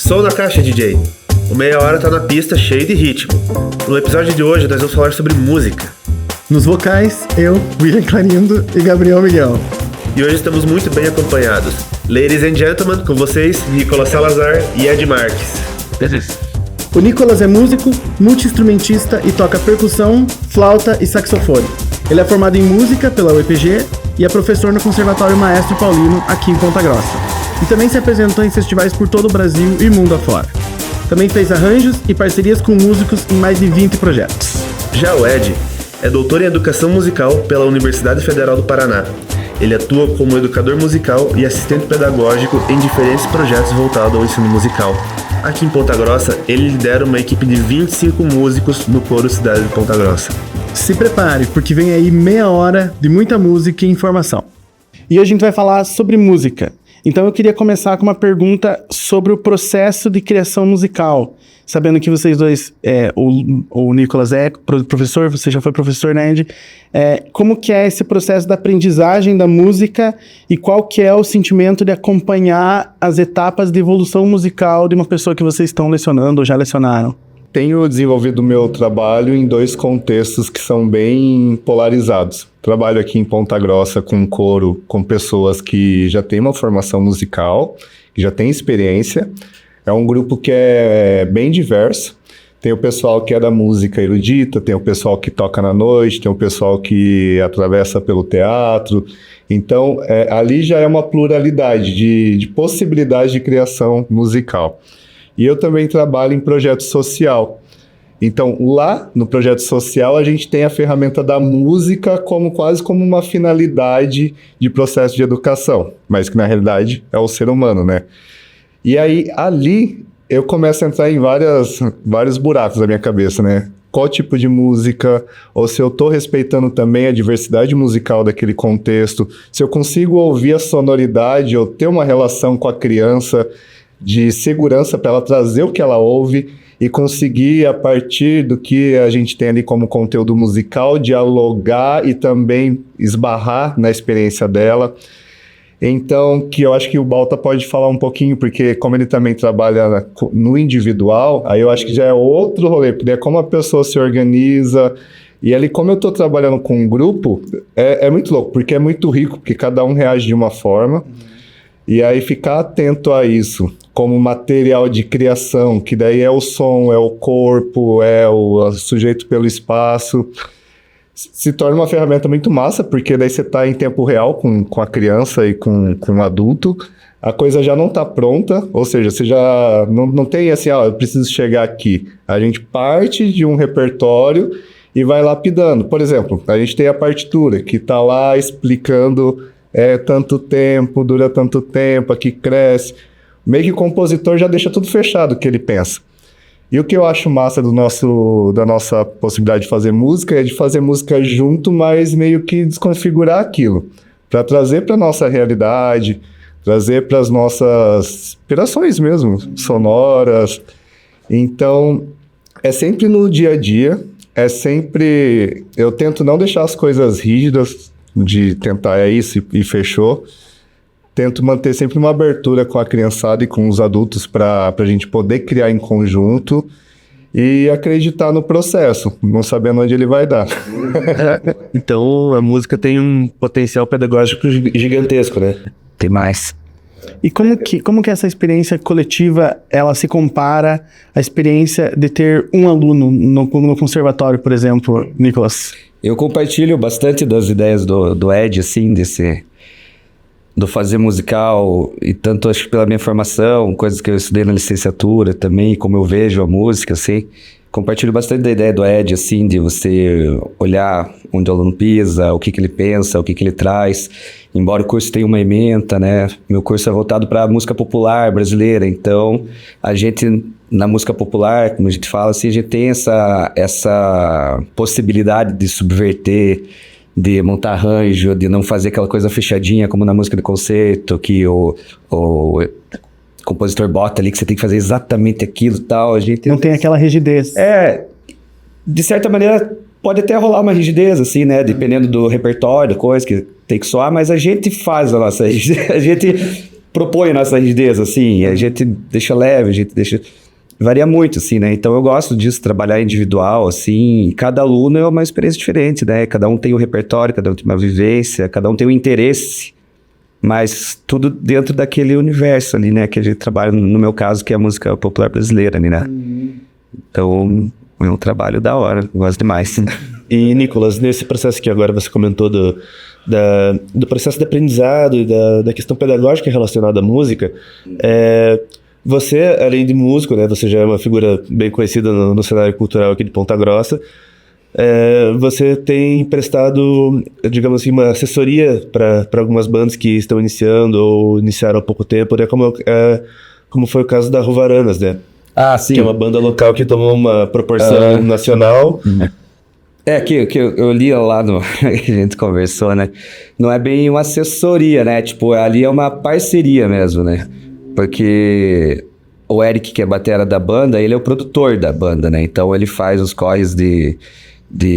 Som na caixa, DJ. O Meia Hora tá na pista cheio de ritmo. No episódio de hoje nós vamos falar sobre música. Nos vocais, eu, William Clarindo e Gabriel Miguel. E hoje estamos muito bem acompanhados. Ladies and gentlemen, com vocês, Nicolas Salazar e Ed Marques. O Nicolas é músico, multi-instrumentista e toca percussão, flauta e saxofone. Ele é formado em música pela UEPG e é professor no Conservatório Maestro Paulino, aqui em Ponta Grossa. E também se apresentou em festivais por todo o Brasil e mundo afora. Também fez arranjos e parcerias com músicos em mais de 20 projetos. Já o Ed é doutor em Educação Musical pela Universidade Federal do Paraná. Ele atua como educador musical e assistente pedagógico em diferentes projetos voltados ao ensino musical. Aqui em Ponta Grossa, ele lidera uma equipe de 25 músicos no coro Cidade de Ponta Grossa. Se prepare, porque vem aí meia hora de muita música e informação. E hoje a gente vai falar sobre música. Então eu queria começar com uma pergunta sobre o processo de criação musical. Sabendo que vocês dois, o Nicolas é professor, você já foi professor, né, Andy? Como que é esse processo da aprendizagem da música e qual que é o sentimento de acompanhar as etapas de evolução musical de uma pessoa que vocês estão lecionando ou já lecionaram? Tenho desenvolvido o meu trabalho em dois contextos que são bem polarizados. Trabalho aqui em Ponta Grossa com coro, com pessoas que já têm uma formação musical, que já têm experiência. É um grupo que é bem diverso. Tem o pessoal que é da música erudita, tem o pessoal que toca na noite, tem o pessoal que atravessa pelo teatro. Então, ali já é uma pluralidade de possibilidades de criação musical. E eu também trabalho em projeto social. Então, lá no projeto social, a gente tem a ferramenta da música quase como uma finalidade de processo de educação, mas que na realidade é o ser humano, né? E aí, ali, eu começo a entrar em vários buracos da minha cabeça, né? Qual tipo de música, ou se eu estou respeitando também a diversidade musical daquele contexto, se eu consigo ouvir a sonoridade ou ter uma relação com a criança de segurança para ela trazer o que ela ouve e conseguir, a partir do que a gente tem ali como conteúdo musical, dialogar e também esbarrar na experiência dela. Então, que eu acho que o Balta pode falar um pouquinho, porque como ele também trabalha no individual, aí eu acho que já é outro rolê, porque é como a pessoa se organiza. E ali, como eu estou trabalhando com um grupo, é muito louco, porque é muito rico, porque cada um reage de uma forma. E aí ficar atento a isso como material de criação, que daí é o som, é o corpo, é o sujeito pelo espaço, se torna uma ferramenta muito massa, porque daí você está em tempo real com a criança e com o adulto, a coisa já não está pronta, ou seja, você já não tem assim, eu preciso chegar aqui. A gente parte de um repertório e vai lapidando. Por exemplo, a gente tem a partitura, que está lá explicando tanto tempo, dura tanto tempo, aqui cresce. Meio que o compositor já deixa tudo fechado o que ele pensa. E o que eu acho massa da nossa possibilidade de fazer música é de fazer música junto, mas meio que desconfigurar aquilo, para trazer para a nossa realidade, trazer para as nossas inspirações mesmo, sonoras. Então, é sempre no dia a dia, eu tento não deixar as coisas rígidas, de tentar isso e fechou. Tento manter sempre uma abertura com a criançada e com os adultos para a gente poder criar em conjunto e acreditar no processo, não sabendo onde ele vai dar. Então, a música tem um potencial pedagógico gigantesco, né? Tem mais. E como que essa experiência coletiva, ela se compara à experiência de ter um aluno no conservatório, por exemplo, Nicolas? Eu compartilho bastante das ideias do Ed, assim, do fazer musical, e tanto acho que pela minha formação, coisas que eu estudei na licenciatura também, como eu vejo a música, assim, compartilho bastante da ideia do Ed, assim, de você olhar onde o aluno pisa, o que ele pensa, o que ele traz, embora o curso tenha uma ementa, né, meu curso é voltado para a música popular brasileira, então a gente, na música popular, como a gente fala, assim, a gente tem essa possibilidade de subverter, de montar arranjo, de não fazer aquela coisa fechadinha como na música de concerto, que o compositor bota ali que você tem que fazer exatamente aquilo e tal. A gente não tem aquela rigidez. De certa maneira pode até rolar uma rigidez, assim, né? Dependendo do repertório, coisa que tem que soar, mas a gente faz a nossa rigidez. A gente propõe a nossa rigidez, assim, a gente deixa leve, a gente deixa... Varia muito, assim, né? Então eu gosto disso, trabalhar individual, assim, e cada aluno é uma experiência diferente, né? Cada um tem um repertório, cada um tem uma vivência, cada um tem um interesse, mas tudo dentro daquele universo ali, né? Que a gente trabalha, no meu caso, que é a música popular brasileira, né? Então, é um trabalho da hora, gosto demais. E, Nicolas, nesse processo que agora você comentou do processo de aprendizado e da questão pedagógica relacionada à música, você, além de músico, né, você já é uma figura bem conhecida no cenário cultural aqui de Ponta Grossa, você tem prestado, digamos assim, uma assessoria para algumas bandas que estão iniciando ou iniciaram há pouco tempo, né, como foi o caso da Ruvaranas, né? Ah, sim. Que é uma banda local que tomou uma proporção nacional. Que eu li lá no que a gente conversou, né? Não é bem uma assessoria, né? Tipo, ali é uma parceria mesmo, né? Porque o Eric, que é batera da banda, ele é o produtor da banda, né? Então ele faz os corres de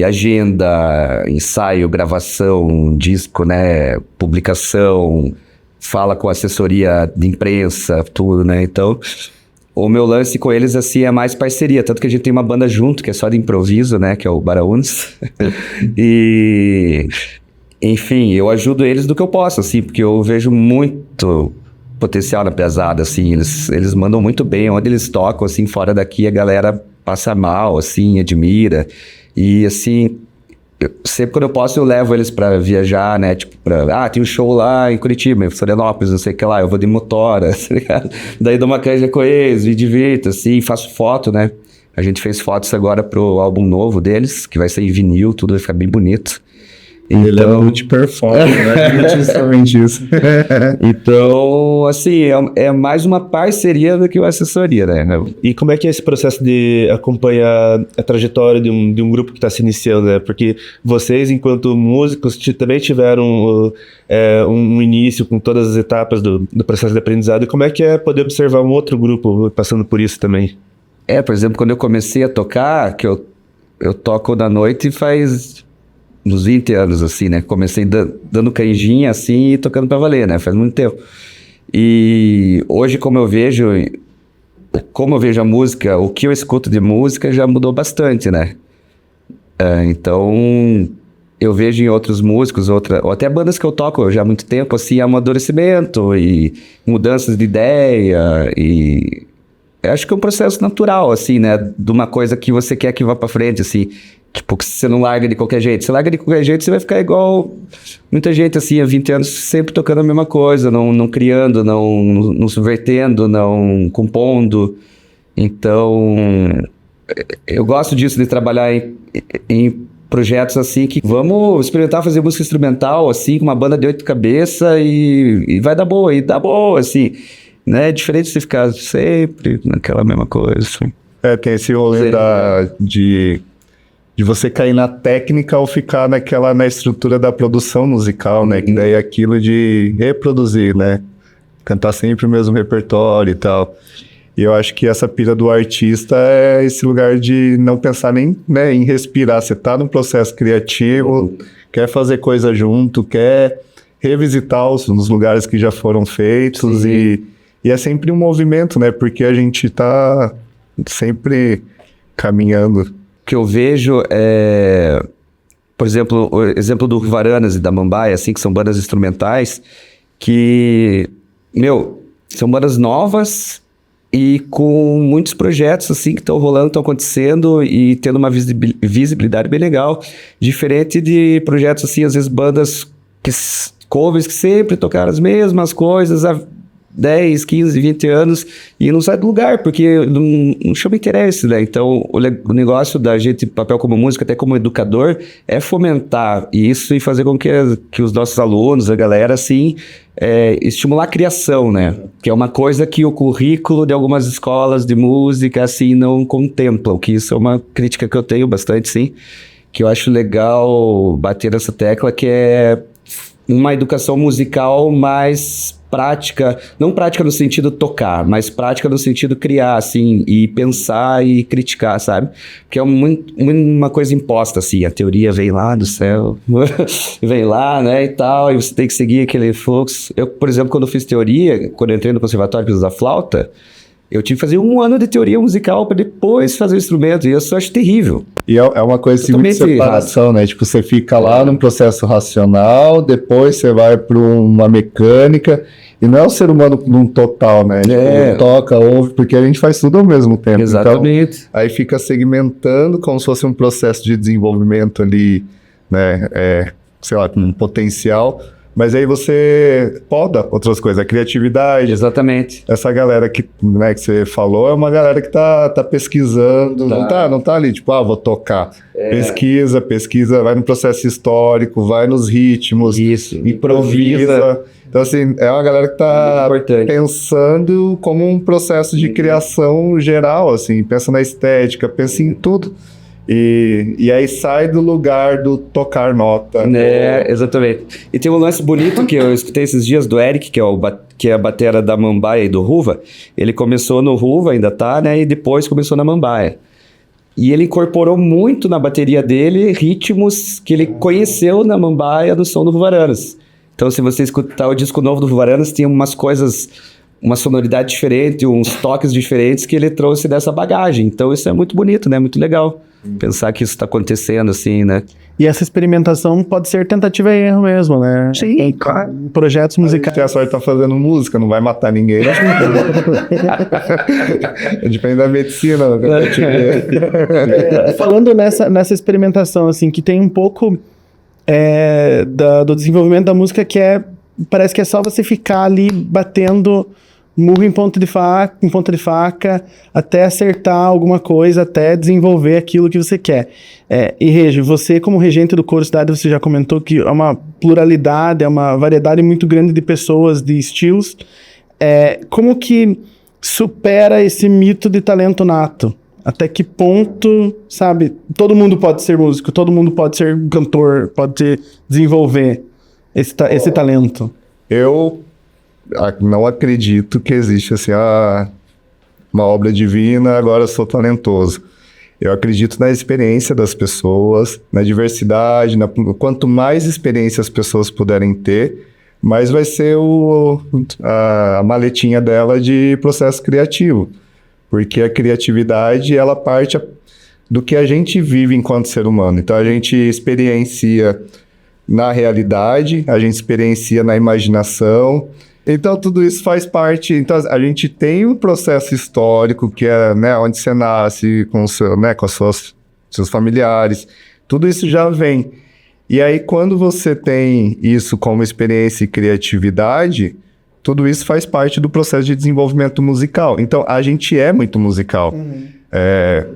agenda, ensaio, gravação, disco, né? Publicação, fala com assessoria de imprensa, tudo, né? Então, o meu lance com eles, assim, é mais parceria. Tanto que a gente tem uma banda junto, que é só de improviso, né? Que é o Baraunes. E... Enfim, eu ajudo eles do que eu posso, assim, porque eu vejo muito potencial na pesada, assim, eles mandam muito bem, onde eles tocam, assim, fora daqui, a galera passa mal, assim, admira, e, assim, sempre quando eu posso, eu levo eles pra viajar, né, tipo, tem um show lá em Curitiba, em Florianópolis, não sei o que lá, eu vou de motora, tá ligado? Daí dou uma canja com eles, me divirto, assim, faço foto, né, a gente fez fotos agora pro álbum novo deles, que vai ser em vinil, tudo vai ficar bem bonito. Ele é multi-performance, né? Justamente isso. Então, assim, é mais uma parceria do que uma assessoria, né? E como é que é esse processo de acompanhar a trajetória de um grupo que está se iniciando, né? Porque vocês, enquanto músicos, também tiveram um início com todas as etapas do processo de aprendizado. E como é que é poder observar um outro grupo passando por isso também? Por exemplo, quando eu comecei a tocar, que eu toco na noite faz... uns 20 anos, assim, né? Comecei dando canjinha, assim, e tocando pra valer, né? Faz muito tempo. E hoje, como eu vejo a música, o que eu escuto de música já mudou bastante, né? Então, eu vejo em outros músicos, ou até bandas que eu toco já há muito tempo, assim, amadurecimento e mudanças de ideia e... Eu acho que é um processo natural, assim, né? De uma coisa que você quer que vá pra frente, assim... Tipo, que você não larga de qualquer jeito. Se larga de qualquer jeito, você vai ficar igual muita gente, assim, há 20 anos, sempre tocando a mesma coisa, não criando, não subvertendo, não compondo. Então, eu gosto disso, de trabalhar em projetos, assim, que vamos experimentar fazer música instrumental, assim, com uma banda de 8 cabeças e vai dar boa, assim, né? É diferente de você ficar sempre naquela mesma coisa, assim. Tem esse rolê de você cair na técnica ou ficar na estrutura da produção musical, né? Que daí é aquilo de reproduzir, né? Cantar sempre o mesmo repertório e tal. E eu acho que essa pira do artista é esse lugar de não pensar nem, né, em respirar. Você tá num processo criativo, quer fazer coisa junto, quer revisitar os lugares que já foram feitos e é sempre um movimento, né? Porque a gente tá sempre caminhando. Que eu vejo por exemplo, o exemplo do Ruvaranas e da Mambaia, assim, que são bandas instrumentais, que, são bandas novas e com muitos projetos, assim, que estão rolando, estão acontecendo e tendo uma visibilidade bem legal, diferente de projetos, assim, às vezes bandas covers que sempre tocaram as mesmas coisas há 10, 15, 20 anos e não sai do lugar, porque não chama interesse, né? Então, o negócio da gente, papel como músico, até como educador, é fomentar isso e fazer com que os nossos alunos, a galera, assim, estimular a criação, né? Que é uma coisa que o currículo de algumas escolas de música, assim, não contemplam, que isso é uma crítica que eu tenho bastante, sim, que eu acho legal bater nessa tecla, que é uma educação musical mais prática, não prática no sentido tocar, mas prática no sentido criar, assim, e pensar e criticar, sabe? Porque é uma coisa imposta, assim, a teoria vem lá do céu, vem lá, né, e tal, e você tem que seguir aquele fluxo. Eu, por exemplo, quando eu fiz teoria, quando eu entrei no conservatório para usar flauta, eu tive que fazer 1 ano de teoria musical para depois fazer o instrumento, e eu só acho terrível. E é uma coisa assim, muito separação, né? Tipo, você fica lá num processo racional, depois você vai para uma mecânica, e não é o ser humano num total, né? Tipo, toca, ouve, porque a gente faz tudo ao mesmo tempo. Exatamente. Então, aí fica segmentando como se fosse um processo de desenvolvimento ali, né? Sei lá, com um potencial. Mas aí você poda outras coisas, a criatividade. Exatamente. Essa galera que, né, que você falou é uma galera que tá pesquisando, não tá ali, tipo, vou tocar. Pesquisa, vai no processo histórico, vai nos ritmos, isso, improvisa. Então, assim, é uma galera que tá pensando como um processo de criação geral, assim, pensa na estética, pensa em tudo. E aí sai do lugar do tocar nota. Exatamente. E tem um lance bonito que eu escutei esses dias do Eric, que é a batera da Mambaia e do Ruva. Ele começou no Ruva, ainda tá, né? E depois começou na Mambaia. E ele incorporou muito na bateria dele ritmos que ele conheceu na Mambaia do som do Ruvaranas. Então, se você escutar o disco novo do Ruvaranas, tem umas coisas, uma sonoridade diferente, uns toques diferentes que ele trouxe dessa bagagem. Então, isso é muito bonito, né? Muito legal. Pensar que isso está acontecendo, assim, né? E essa experimentação pode ser tentativa e erro mesmo, né? Sim, claro. Projetos musicais. Tem a sorte de estar fazendo música, não vai matar ninguém. Depende da medicina. Falando nessa experimentação, assim, que tem um pouco do desenvolvimento da música parece que é só você ficar ali batendo murro em ponta de faca, até acertar alguma coisa, até desenvolver aquilo que você quer. E Regi, você como regente do Coro Cidade, você já comentou que é uma pluralidade, é uma variedade muito grande de pessoas, de estilos. Como que supera esse mito de talento nato? Até que ponto, sabe, todo mundo pode ser músico, todo mundo pode ser cantor, pode desenvolver esse talento? Eu não acredito que existe assim, uma obra divina, agora eu sou talentoso. Eu acredito na experiência das pessoas, na diversidade, quanto mais experiência as pessoas puderem ter, mais vai ser a maletinha dela de processo criativo. Porque a criatividade, ela parte do que a gente vive enquanto ser humano. Então, a gente experiencia na realidade, a gente experiencia na imaginação. Então, tudo isso faz parte. Então, a gente tem um processo histórico que é, né, onde você nasce com seus familiares. Tudo isso já vem. E aí, quando você tem isso como experiência e criatividade, tudo isso faz parte do processo de desenvolvimento musical. Então, a gente é muito musical.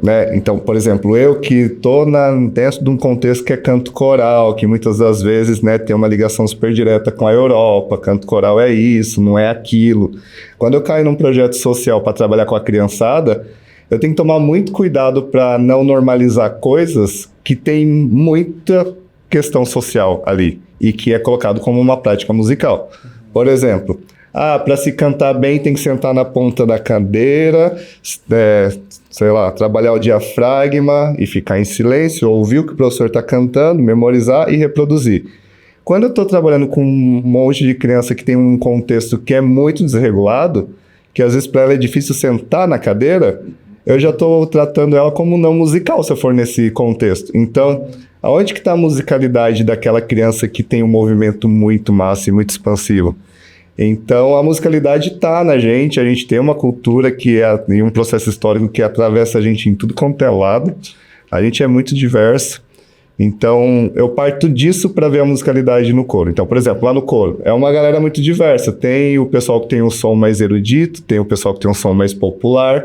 Né? Então, por exemplo, eu que estou dentro de um contexto que é canto coral, que muitas das vezes, né, tem uma ligação super direta com a Europa, canto coral é isso, não é aquilo. Quando eu caio num projeto social para trabalhar com a criançada, eu tenho que tomar muito cuidado para não normalizar coisas que tem muita questão social ali e que é colocado como uma prática musical. Por exemplo, para se cantar bem tem que sentar na ponta da cadeira, sei lá, trabalhar o diafragma e ficar em silêncio, ouvir o que o professor está cantando, memorizar e reproduzir. Quando eu estou trabalhando com um monte de criança que tem um contexto que é muito desregulado, que às vezes para ela é difícil sentar na cadeira, eu já estou tratando ela como não musical se eu for nesse contexto. Então, aonde que está a musicalidade daquela criança que tem um movimento muito massa e muito expansivo? Então, a musicalidade está na gente, a gente tem uma cultura e um processo histórico que atravessa a gente em tudo quanto é lado. A gente é muito diverso. Então, eu parto disso para ver a musicalidade no coro. Então, por exemplo, lá no coro, é uma galera muito diversa. Tem o pessoal que tem um som mais erudito, tem o pessoal que tem um som mais popular,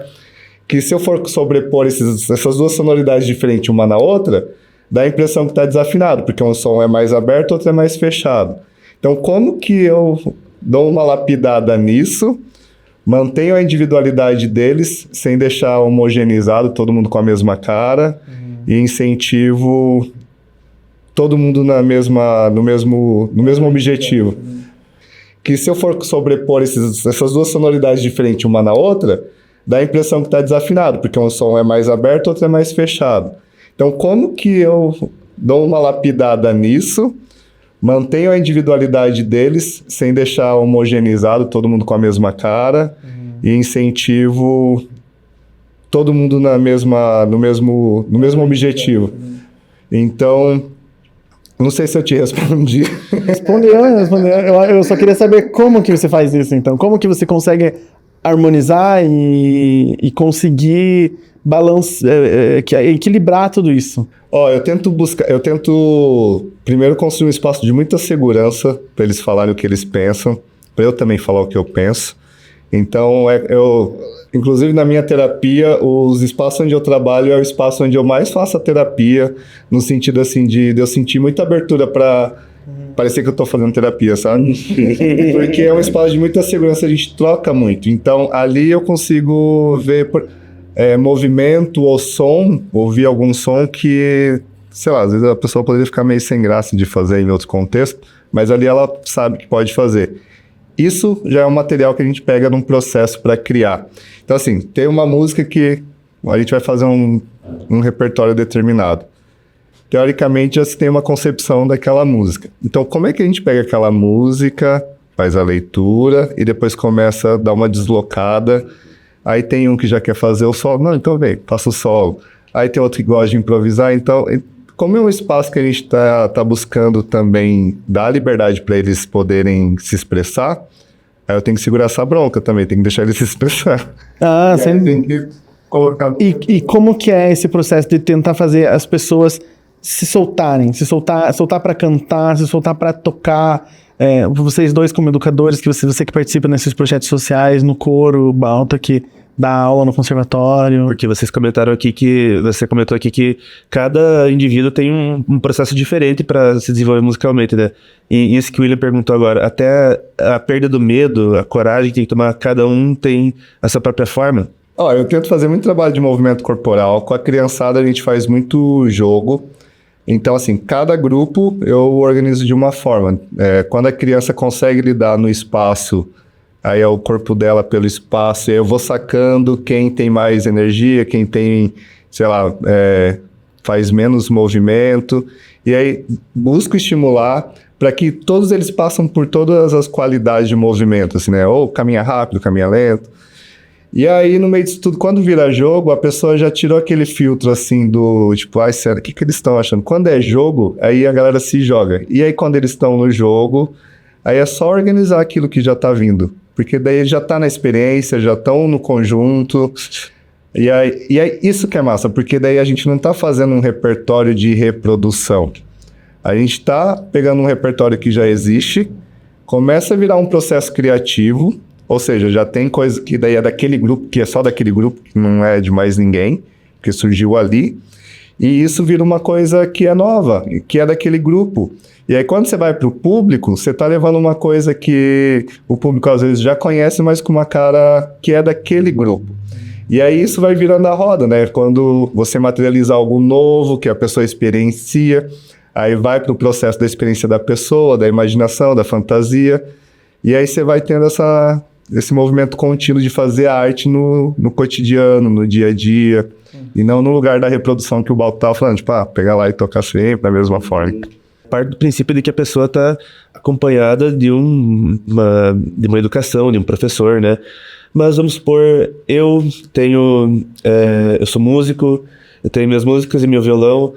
que se eu for sobrepor essas duas sonoridades diferentes uma na outra, dá a impressão que está desafinado, porque um som é mais aberto, outro é mais fechado. Então, como que eu dou uma lapidada nisso, mantenho a individualidade deles, sem deixar homogeneizado, todo mundo com a mesma cara, e incentivo todo mundo no mesmo objetivo. que se eu for sobrepor essas duas sonoridades diferentes uma na outra, dá a impressão que está desafinado, porque um som é mais aberto, outro é mais fechado. Então, como que eu dou uma lapidada nisso, mantenho a individualidade deles, sem deixar homogeneizado, todo mundo com a mesma cara, e incentivo todo mundo no mesmo objetivo. Então, não sei se eu te respondi. Respondeu. Eu só queria saber como que você faz isso, então. Como que você consegue harmonizar e conseguir equilibrar tudo isso? Eu tento primeiro construir um espaço de muita segurança para eles falarem o que eles pensam, para eu também falar o que eu penso. Então, inclusive na minha terapia, os espaços onde eu trabalho é o espaço onde eu mais faço a terapia, no sentido assim de eu sentir muita abertura para parecer que eu estou fazendo terapia, sabe? Porque é um espaço de muita segurança, a gente troca muito. Então, ali eu consigo ver movimento ou som, ouvir algum som que, sei lá, às vezes a pessoa poderia ficar meio sem graça de fazer em outro contexto, mas ali ela sabe que pode fazer. Isso já é um material que a gente pega num processo para criar. Então, assim, tem uma música que a gente vai fazer um repertório determinado. Teoricamente, já se tem uma concepção daquela música. Então, como é que a gente pega aquela música, faz a leitura e depois começa a dar uma deslocada? Aí tem um que já quer fazer o solo. Não, então vem, faça o solo. Aí tem outro que gosta de improvisar. Então, como é um espaço que a gente tá buscando também dar liberdade para eles poderem se expressar, aí eu tenho que segurar essa bronca também, tenho que deixar eles se expressar. Tem que colocar... E como que é esse processo de tentar fazer as pessoas se soltar para cantar, se soltar para tocar? Vocês dois como educadores, que você que participa nesses projetos sociais, no coro, Balta, que dá aula no conservatório. Porque você comentou aqui que cada indivíduo tem um processo diferente para se desenvolver musicalmente, né? E isso que o William perguntou agora, até a perda do medo, a coragem que tem que tomar, cada um tem a sua própria forma. Eu tento fazer muito trabalho de movimento corporal. Com a criançada a gente faz muito jogo. Então, assim, cada grupo eu organizo de uma forma. Quando a criança consegue lidar no espaço, aí é o corpo dela pelo espaço, e aí eu vou sacando quem tem mais energia, quem tem, sei lá, faz menos movimento, e aí busco estimular para que todos eles passem por todas as qualidades de movimento, assim, né? Ou caminha rápido, caminha lento. E aí, no meio disso tudo, quando vira jogo, a pessoa já tirou aquele filtro, assim, do tipo, sério, o que eles estão achando? Quando é jogo, aí a galera se joga. E aí, quando eles estão no jogo, aí é só organizar aquilo que já tá vindo. Porque daí já tá na experiência, já estão no conjunto. E aí isso que é massa, porque daí a gente não tá fazendo um repertório de reprodução. A gente tá pegando um repertório que já existe, começa a virar um processo criativo, ou seja, já tem coisa que daí é daquele grupo, que é só daquele grupo, que não é de mais ninguém, que surgiu ali. E isso vira uma coisa que é nova, que é daquele grupo. E aí, quando você vai para o público, você está levando uma coisa que o público às vezes já conhece, mas com uma cara que é daquele grupo. E aí isso vai virando a roda, né? Quando você materializa algo novo, que a pessoa experiencia, aí vai para o processo da experiência da pessoa, da imaginação, da fantasia, e aí você vai tendo esse movimento contínuo de fazer arte no cotidiano, no dia a dia, e não no lugar da reprodução que o Balto estava falando, tipo, pegar lá e tocar sempre da mesma forma. Parte do princípio de que a pessoa está acompanhada de uma educação, de um professor, né? Mas vamos supor, eu sou músico, eu tenho minhas músicas e meu violão,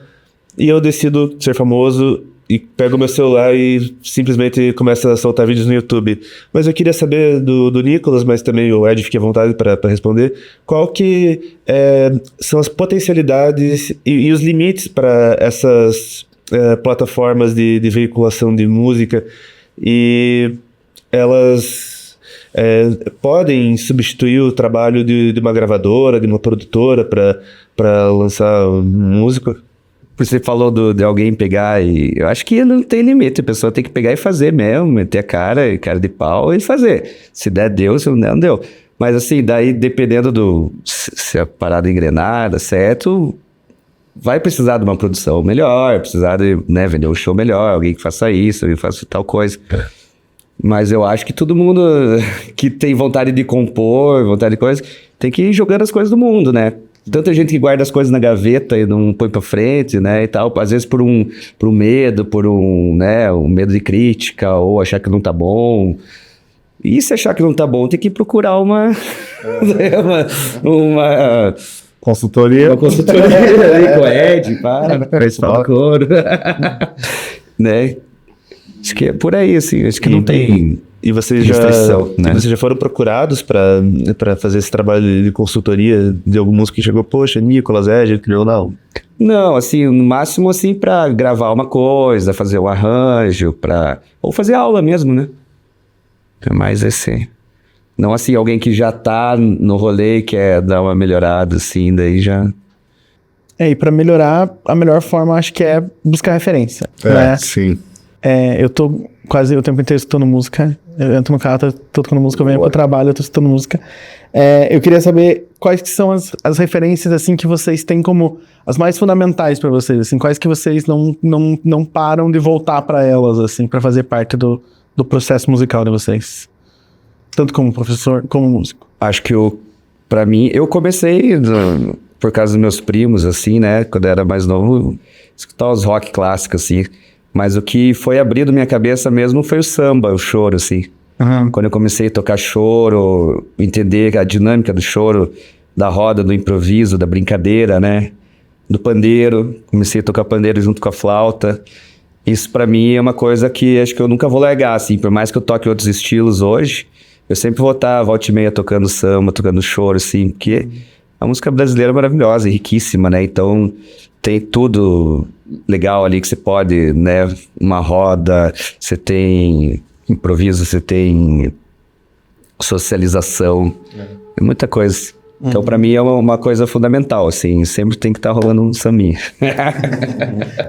e eu decido ser famoso e pego meu celular e simplesmente começo a soltar vídeos no YouTube. Mas eu queria saber do Nicolas, mas também o Ed, fique à vontade para responder, qual que são as potencialidades e os limites para essas plataformas de veiculação de música, e elas podem substituir o trabalho de uma gravadora, de uma produtora para lançar um músico? Você falou de alguém pegar e... Eu acho que não tem limite, a pessoa tem que pegar e fazer mesmo, meter a cara de pau e fazer. Se der, deu, se não der, não deu. Mas assim, daí dependendo se a parada engrenada, certo, vai precisar de uma produção melhor, precisar de vender um show melhor, alguém que faça isso, alguém que faça tal coisa. Mas eu acho que todo mundo que tem vontade de compor, vontade de coisa, tem que ir jogando as coisas do mundo, né? Tanta gente que guarda as coisas na gaveta e não põe pra frente, né, e tal. Às vezes por um medo, né, um medo de crítica, ou achar que não tá bom. E se achar que não tá bom, tem que procurar uma Consultoria. Uma consultoria aí com o Ed, para esse couro. Né? Acho que é por aí, assim. Acho que não tem. E vocês restrição, né? Vocês já foram procurados para fazer esse trabalho de consultoria de algum músico que chegou, poxa, Nicolas, Ed, ou não? Não, assim, no máximo, assim, pra gravar uma coisa, fazer um arranjo, ou fazer aula mesmo, né? É mais assim. Não, assim, alguém que já tá no rolê e quer dar uma melhorada, assim, daí já... E pra melhorar, a melhor forma, acho que é buscar referência, É, né? sim. Eu tô quase o tempo inteiro escutando música. Eu entro no carro, tô tocando música, eu venho pro trabalho, eu tô escutando música. Eu queria saber quais que são as referências, assim, que vocês têm como as mais fundamentais pra vocês, assim, quais que vocês não param de voltar pra elas, assim, pra fazer parte do processo musical de vocês. Tanto como professor, como músico. Acho que pra mim, eu comecei por causa dos meus primos, assim, né? Quando eu era mais novo, escutar os rock clássicos, assim. Mas o que foi abrindo minha cabeça mesmo foi o samba, o choro, assim. Uhum. Quando eu comecei a tocar choro, entender a dinâmica do choro, da roda, do improviso, da brincadeira, né? Do pandeiro. Comecei a tocar pandeiro junto com a flauta. Isso pra mim é uma coisa que acho que eu nunca vou largar, assim. Por mais que eu toque outros estilos hoje, eu sempre vou estar volta e meia tocando samba, tocando choro, assim. Porque a música brasileira é maravilhosa, riquíssima, né? Então tem tudo legal ali que você pode, né? Uma roda, você tem improviso, você tem socialização, é muita coisa. Então, pra mim, é uma coisa fundamental, assim, sempre tem que estar rolando um sambinha.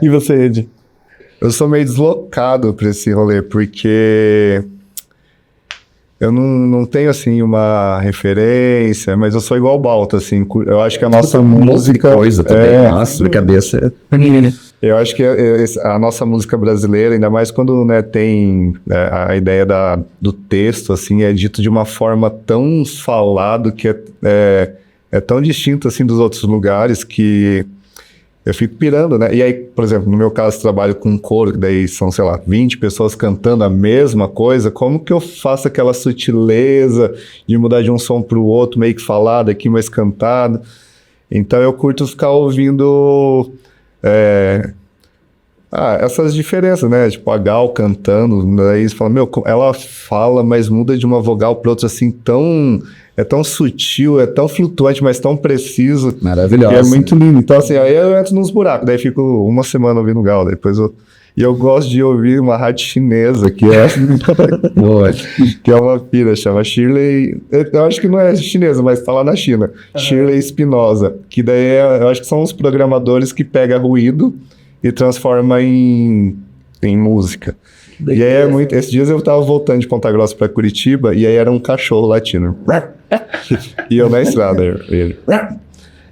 E você, Ed? Eu sou meio deslocado pra esse rolê, porque eu não tenho, assim, uma referência, mas eu sou igual o Balta, assim, eu acho que a nossa música... coisa também, nossa, minha cabeça... Eu acho que a nossa música brasileira, ainda mais quando, né, tem a ideia do texto, assim, é dito de uma forma tão falado que é tão distinto, assim, dos outros lugares que eu fico pirando, né? E aí, por exemplo, no meu caso, trabalho com um coro, que daí são, sei lá, 20 pessoas cantando a mesma coisa, como que eu faço aquela sutileza de mudar de um som para o outro, meio que falado aqui, mais cantado? Então eu curto ficar ouvindo... essas diferenças, né? Tipo, a Gal cantando, daí você fala, meu, ela fala, mas muda de uma vogal para outra, assim, é tão sutil, é tão flutuante, mas tão preciso. Maravilhoso. E é muito lindo. Então, assim, aí eu entro nos buracos, daí fico uma semana ouvindo Gal, depois eu gosto de ouvir uma rádio chinesa, que é uma pira, chama Shirley, eu acho que não é chinesa, mas tá lá na China, Shirley Espinosa, que daí eu acho que são os programadores que pegam ruído e transforma em música. E aí esses dias eu tava voltando de Ponta Grossa pra Curitiba, e aí era um cachorro latino. E eu na estrada, ele.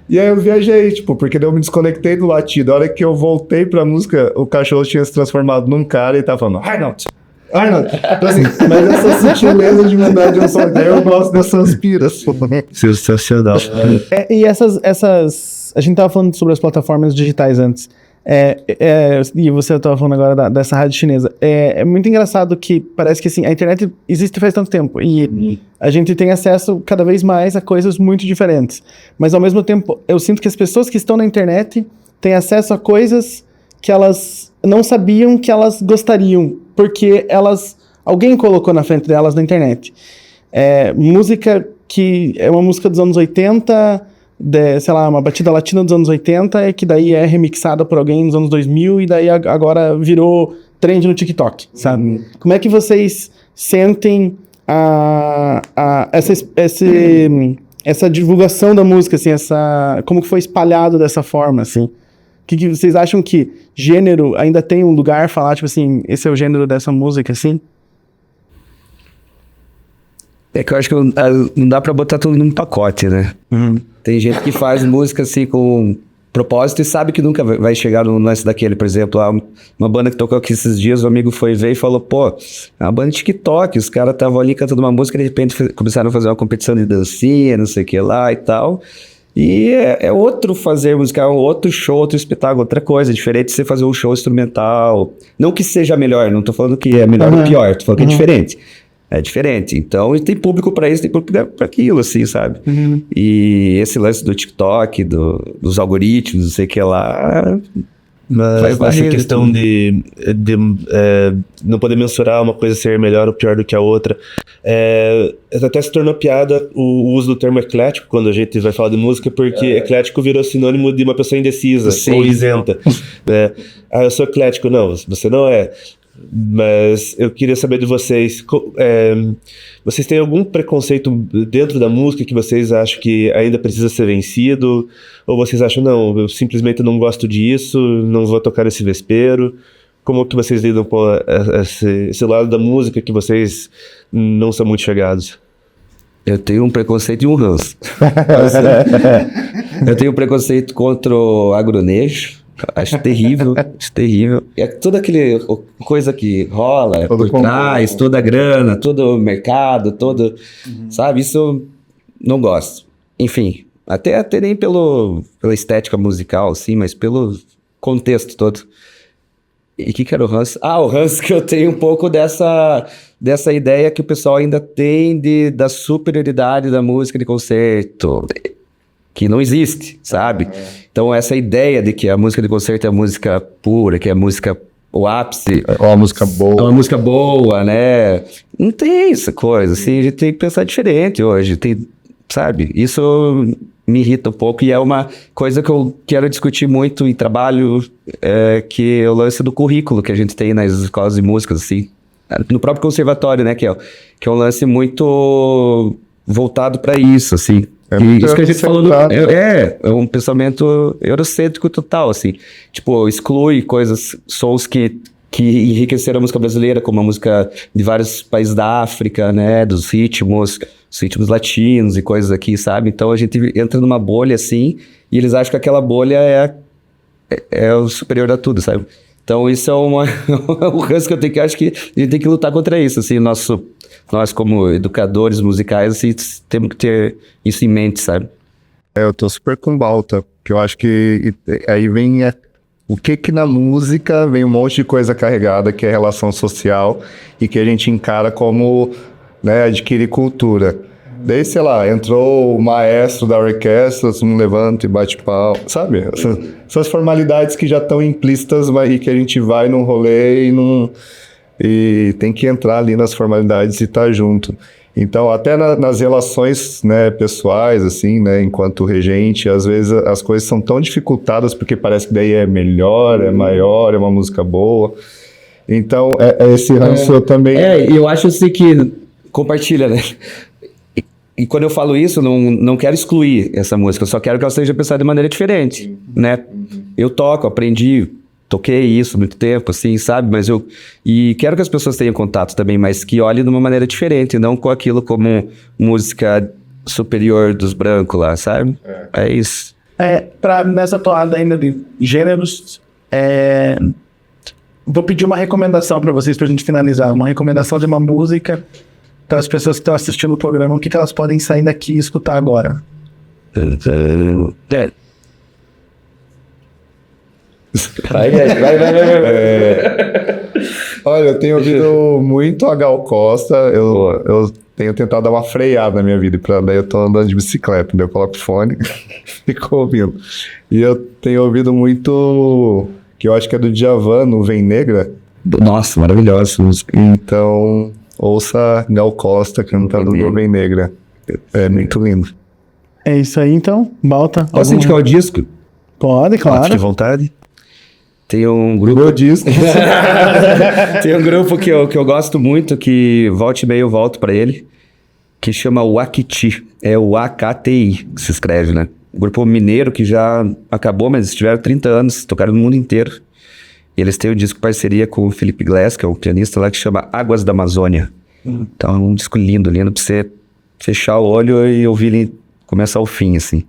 E aí eu viajei, tipo, porque daí eu me desconectei do latido. A hora que eu voltei pra música, o cachorro tinha se transformado num cara e tava falando, Arnold! Então, assim, mas essa sutileza de mudar de um som, eu gosto dessas piras. Sensacional. E essas... A gente tava falando sobre as plataformas digitais antes. E você estava falando agora dessa rádio chinesa. É muito engraçado que parece que assim, a internet existe faz tanto tempo e a gente tem acesso cada vez mais a coisas muito diferentes. Mas ao mesmo tempo, eu sinto que as pessoas que estão na internet têm acesso a coisas que elas não sabiam que elas gostariam, porque alguém colocou na frente delas na internet. Música que é uma música dos anos 80... sei lá, uma batida latina dos anos 80 que daí é remixada por alguém nos anos 2000 e daí agora virou trend no TikTok, sabe? Como é que vocês sentem essa divulgação da música, assim, como que foi espalhado dessa forma, assim? Que vocês acham que gênero ainda tem um lugar falar, tipo assim, esse é o gênero dessa música, assim? É que eu acho que não dá pra botar tudo num pacote, né? Uhum. Tem gente que faz música assim com propósito e sabe que nunca vai chegar no lance daquele. Por exemplo, uma banda que tocou aqui esses dias, um amigo foi ver e falou, pô, é uma banda de TikTok, os caras estavam ali cantando uma música e de repente começaram a fazer uma competição de dancinha, não sei o que lá e tal. E é outro fazer musical, outro show, outro espetáculo, outra coisa, diferente de você fazer um show instrumental. Não que seja melhor, não tô falando que é melhor ou pior, tô falando que é diferente. É diferente. Então, e tem público pra isso, tem público pra aquilo, assim, sabe? E esse lance do TikTok, dos algoritmos, não sei o que lá... Mas essa questão de não poder mensurar uma coisa ser melhor ou pior do que a outra, até se tornou piada o uso do termo eclético quando a gente vai falar de música, porque eclético virou sinônimo de uma pessoa indecisa. Sim. Ou isenta. Eu sou eclético. Não, você não é. Mas eu queria saber de vocês, vocês têm algum preconceito dentro da música que vocês acham que ainda precisa ser vencido? Ou vocês acham, não, eu simplesmente não gosto disso, não vou tocar esse vespeiro? Como que vocês lidam com esse lado da música que vocês não são muito chegados? Eu tenho um preconceito e um ranço. Eu tenho um preconceito contra o agronejo. Acho terrível, acho terrível. É toda aquele coisa que rola por trás, toda a grana, todo o mercado, sabe? Isso eu não gosto. Enfim, até nem pela estética musical, assim, mas pelo contexto todo. E o que era o ranço? O ranço que eu tenho um pouco dessa ideia que o pessoal ainda tem da superioridade da música de concerto, que não existe, sabe? Então essa ideia de que a música de concerto é a música pura, que é a música, o ápice... É uma música boa. É uma música boa, né? Não tem essa coisa, assim, a gente tem que pensar diferente hoje, sabe? Isso me irrita um pouco e é uma coisa que eu quero discutir muito em trabalho, que é o lance do currículo que a gente tem nas escolas de música, assim. No próprio conservatório, né? Que é um lance muito voltado para isso, assim. Isso que a gente falou é um pensamento eurocêntrico total, assim. Tipo, exclui sons que enriqueceram a música brasileira, como a música de vários países da África, né? Dos ritmos latinos e coisas aqui, sabe? Então a gente entra numa bolha, assim, e eles acham que aquela bolha é o superior a tudo, sabe? Então isso é o ranço que eu tenho, que acho que a gente tem que lutar contra isso, assim, nós como educadores musicais, assim, temos que ter isso em mente, sabe? Eu tô super com Balta, que eu acho que aí vem o que na música vem um monte de coisa carregada, que é relação social e que a gente encara como, né, adquirir cultura. Daí, sei lá, entrou o maestro da orquestra, um levanta e bate pau, sabe? Essas formalidades que já estão implícitas e que a gente vai num rolê e tem que entrar ali nas formalidades e estar junto. Então, até nas relações, né, pessoais, assim, né, enquanto regente, às vezes as coisas são tão dificultadas porque parece que daí é melhor, é maior, é uma música boa. Então, esse ranço também... eu acho assim que compartilha, né? E quando eu falo isso, não quero excluir essa música, eu só quero que ela seja pensada de maneira diferente, né? Eu toquei isso há muito tempo, assim, sabe? E quero que as pessoas tenham contato também, mas que olhem de uma maneira diferente, não com aquilo como música superior dos brancos lá, sabe? É isso. Nessa toada ainda de gêneros, vou pedir uma recomendação para vocês, pra gente finalizar. Uma recomendação de uma música para as pessoas que estão assistindo o programa, o que elas podem sair daqui e escutar agora. Vai. Olha, eu tenho ouvido muito a Gal Costa, eu tenho tentado dar uma freada na minha vida, daí eu tô andando de bicicleta, daí eu coloco fone e fico ouvindo. E eu tenho ouvido muito, que eu acho que é do Djavan, Nuvem Negra. Nossa, maravilhosa música. Então, ouça Gal Costa cantando Nuvem Negra. É muito lindo. É isso aí, então. Balta. Posso indicar o disco? Pode, claro. Fique à vontade. Tem um grupo... Tem um grupo que eu gosto muito, que volta e meia eu volto pra ele, que chama Wakiti. É o AKTI, que se escreve, né? Um grupo mineiro que já acabou, mas tiveram 30 anos, tocaram no mundo inteiro. E eles têm um disco de parceria com o Felipe Glass, que é um pianista lá, que chama Águas da Amazônia. Então é um disco lindo pra você fechar o olho e ouvir ele começar ao fim, assim.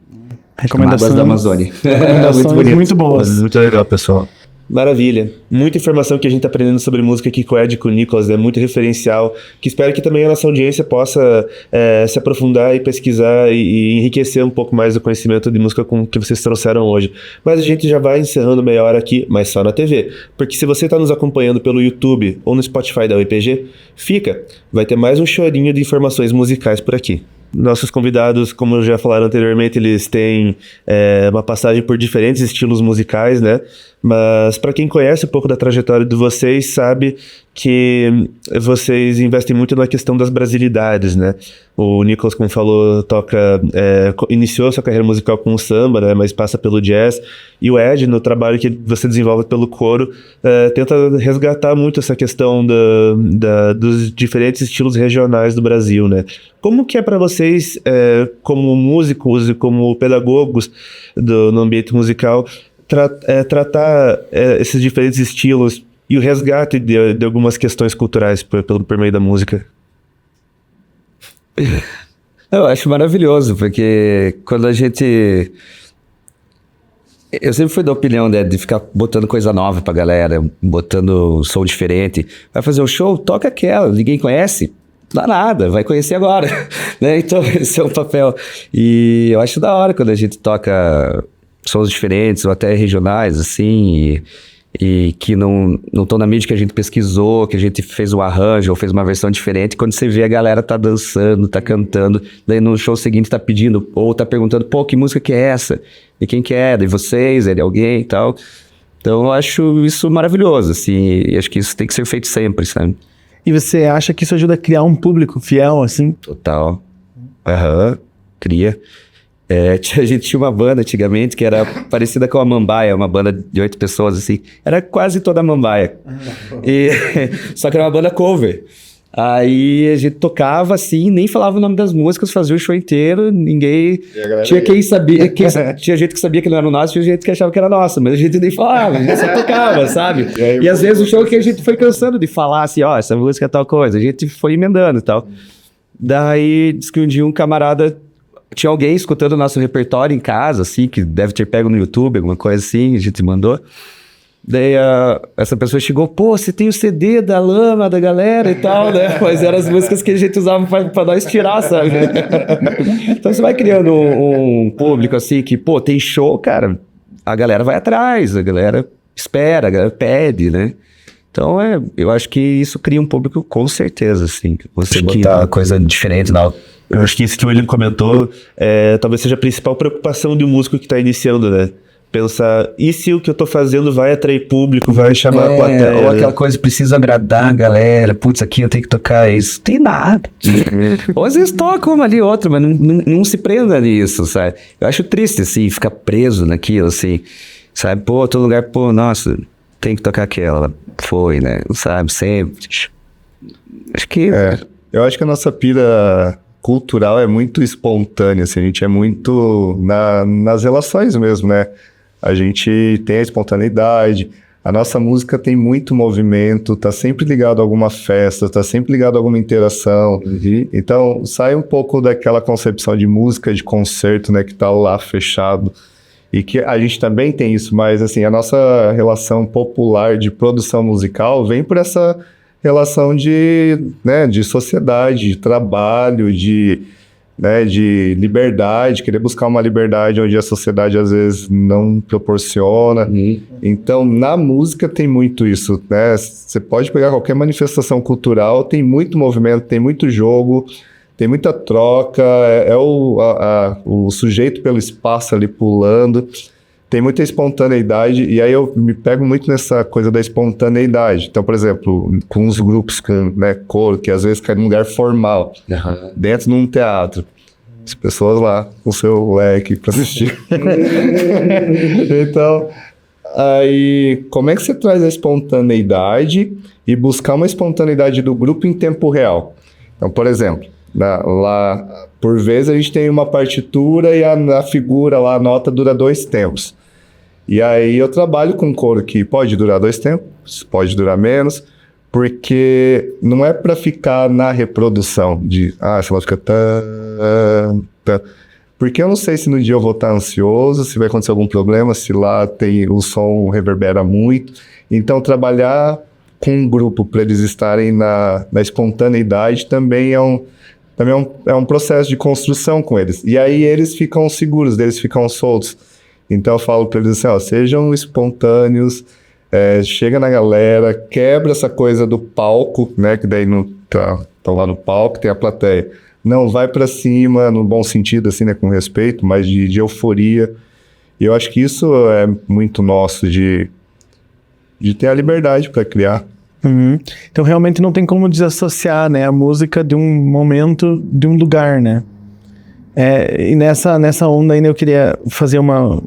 Recomendações da Amazônia. Recomendações muito boas. Muito legal, pessoal. Maravilha. Muita informação que a gente está aprendendo sobre música aqui com o Ed e com o Nicolas, é muito referencial, que espero que também a nossa audiência possa se aprofundar e pesquisar e enriquecer um pouco mais o conhecimento de música com que vocês trouxeram hoje. Mas a gente já vai encerrando meia hora aqui, mas só na TV. Porque se você está nos acompanhando pelo YouTube ou no Spotify da UEPG, vai ter mais um chorinho de informações musicais por aqui. Nossos convidados, como já falaram anteriormente, eles têm uma passagem por diferentes estilos musicais, né? Mas para quem conhece um pouco da trajetória de vocês, sabe que vocês investem muito na questão das brasilidades, né? O Nicolas, como falou, iniciou sua carreira musical com o samba, né? Mas passa pelo jazz. E o Ed, no trabalho que você desenvolve pelo coro, tenta resgatar muito essa questão dos diferentes estilos regionais do Brasil, né? Como que é para vocês, como músicos e como pedagogos no ambiente musical, tratar esses diferentes estilos e o resgate de algumas questões culturais por meio da música? Eu acho maravilhoso, porque quando a gente... Eu sempre fui da opinião de ficar botando coisa nova pra galera, botando som diferente. Vai fazer um show? Toca aquela, ninguém conhece? Não dá nada, vai conhecer agora, né? Então esse é o papel. E eu acho da hora quando a gente toca sons diferentes ou até regionais, assim, e que não estão na mídia que a gente pesquisou, que a gente fez um arranjo ou fez uma versão diferente. Quando você vê a galera tá dançando, tá cantando, daí no show seguinte tá pedindo ou tá perguntando, pô, que música que é essa? De quem que é? De vocês? É de alguém e tal? Então eu acho isso maravilhoso, assim, e acho que isso tem que ser feito sempre, sabe? E você acha que isso ajuda a criar um público fiel, assim? Total. Cria. A gente tinha uma banda antigamente que era parecida com a Mambaia, uma banda de 8 pessoas, assim. Era quase toda a Mambaia. Só que era uma banda cover. Aí a gente tocava assim, nem falava o nome das músicas, fazia o show inteiro, ninguém... Tinha quem sabia, tinha gente que sabia que não era nosso, tinha gente que achava que era nossa, mas a gente nem falava, a gente só tocava, sabe? E às vezes o show que a gente foi cansando de falar assim, ó, essa música é tal coisa, a gente foi emendando e tal. Daí, diz que um dia um camarada... Tinha alguém escutando o nosso repertório em casa, assim, que deve ter pego no YouTube, alguma coisa assim, a gente mandou. Daí essa pessoa chegou, pô, você tem o CD da Lama, da galera e tal, né? Mas eram as músicas que a gente usava pra nós tirar, sabe? Então você vai criando um público assim que, pô, tem show, cara, a galera vai atrás, a galera espera, a galera pede, né? Então eu acho que isso cria um público com certeza, assim. Você botar coisa diferente na... Eu acho que isso que o William comentou talvez seja a principal preocupação de um músico que está iniciando, né? Pensar, e se o que eu tô fazendo vai atrair público, vai chamar a plateia? Ou aquela coisa, precisa agradar a galera, putz, aqui eu tenho que tocar isso. Tem nada. Ou às vezes toca uma ali outra, mas não se prenda nisso, sabe? Eu acho triste, assim, ficar preso naquilo, assim, sabe? Pô, todo lugar, pô, nossa, tem que tocar aquela. Foi, né? Sabe, sempre. Acho que... Eu acho que a nossa pira cultural é muito espontânea, assim, a gente é muito nas relações mesmo, né? A gente tem a espontaneidade, a nossa música tem muito movimento, tá sempre ligado a alguma festa, tá sempre ligado a alguma interação. Então, sai um pouco daquela concepção de música, de concerto, né, que tá lá fechado. E que a gente também tem isso, mas, assim, a nossa relação popular de produção musical vem por essa relação de sociedade, de trabalho, de liberdade, querer buscar uma liberdade onde a sociedade às vezes não proporciona. Então, na música tem muito isso, né? Você pode pegar qualquer manifestação cultural, tem muito movimento, tem muito jogo, tem muita troca, o sujeito pelo espaço ali pulando, tem muita espontaneidade, e aí eu me pego muito nessa coisa da espontaneidade. Então, por exemplo, com os grupos, né, coro, que às vezes cai num lugar formal, dentro de um teatro. As pessoas lá com seu leque para assistir. Então, aí, como é que você traz a espontaneidade e buscar uma espontaneidade do grupo em tempo real? Então, por exemplo, lá, por vezes a gente tem uma partitura e a figura lá, a nota dura 2 tempos. E aí eu trabalho com coro que pode durar 2 tempos, pode durar menos, porque não é para ficar na reprodução de, essa nota fica Porque eu não sei se no dia eu vou estar ansioso, se vai acontecer algum problema, se lá tem o som reverbera muito. Então, trabalhar com um grupo para eles estarem na espontaneidade também é um processo de construção com eles. E aí eles ficam seguros, eles ficam soltos. Então eu falo para eles assim, ó, sejam espontâneos, chega na galera, quebra essa coisa do palco, né, que daí estão lá no palco, tem a plateia. Não, vai para cima, no bom sentido, assim, né, com respeito, mas de euforia. E eu acho que isso é muito nosso, de ter a liberdade para criar. Uhum. Então realmente não tem como desassociar, né, a música de um momento, de um lugar, né? E nessa onda ainda eu queria fazer uma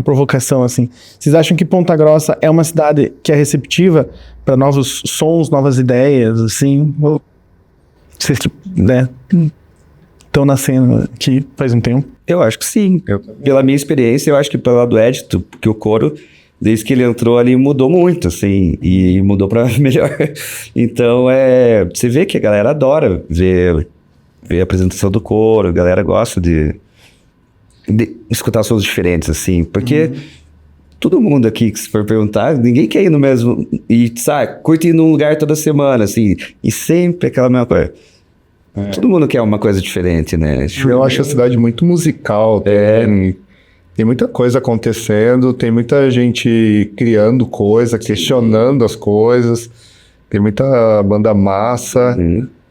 provocação, assim. Vocês acham que Ponta Grossa é uma cidade que é receptiva para novos sons, novas ideias, assim? Ou vocês, né, estão nascendo aqui faz um tempo? Eu acho que sim. Pela minha experiência, eu acho que pelo lado do Edito, porque o coro, desde que ele entrou ali, mudou muito, assim, e mudou pra melhor. Então, você vê que a galera adora ver a apresentação do coro, a galera gosta de escutar sons diferentes, assim, porque todo mundo aqui, que se for perguntar, ninguém quer ir no mesmo, e, sabe, curte ir num lugar toda semana, assim, e sempre aquela mesma coisa. Todo mundo quer uma coisa diferente, né? Eu acho a cidade muito musical, tem muita coisa acontecendo, tem muita gente criando coisa, questionando as coisas, tem muita banda massa,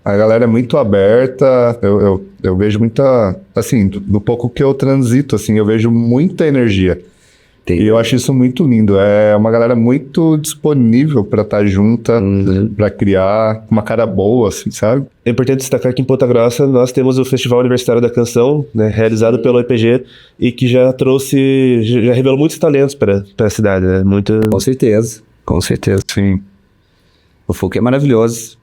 a galera é muito aberta, eu vejo muita, assim, do pouco que eu transito, assim, eu vejo muita energia. E eu acho isso muito lindo, é uma galera muito disponível para estar junta, para criar, uma cara boa, assim, sabe? É importante destacar que em Ponta Grossa nós temos o Festival Universitário da Canção, né, realizado pelo IPG, e que já revelou muitos talentos para a cidade, né? Com certeza. Sim. O folk é maravilhoso.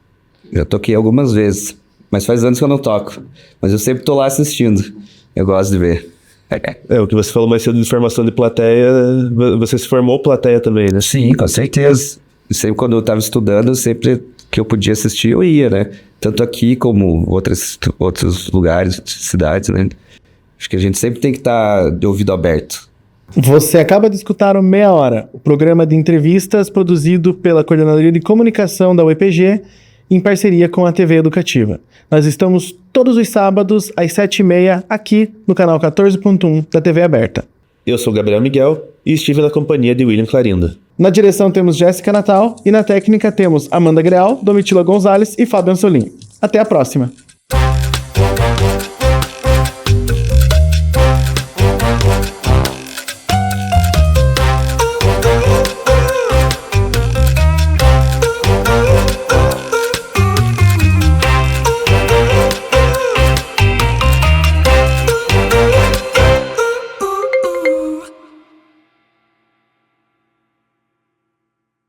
Já toquei algumas vezes, mas faz anos que eu não toco. Mas eu sempre tô lá assistindo. Eu gosto de ver. O que você falou mais cedo de formação de plateia, você se formou plateia também, né? Sim, com certeza. Sempre quando eu estava estudando, sempre que eu podia assistir, eu ia, né? Tanto aqui como outros lugares, cidades, né? Acho que a gente sempre tem que estar de ouvido aberto. Você acaba de escutar o Meia Hora, o programa de entrevistas produzido pela Coordenadoria de Comunicação da UEPG, em parceria com a TV Educativa. Nós estamos todos os sábados, às 7h30, aqui no canal 14.1 da TV Aberta. Eu sou Gabriel Miguel e estive na companhia de William Clarindo. Na direção temos Jéssica Natal e na técnica temos Amanda Greal, Domitila Gonzalez e Fábio Ansolim. Até a próxima!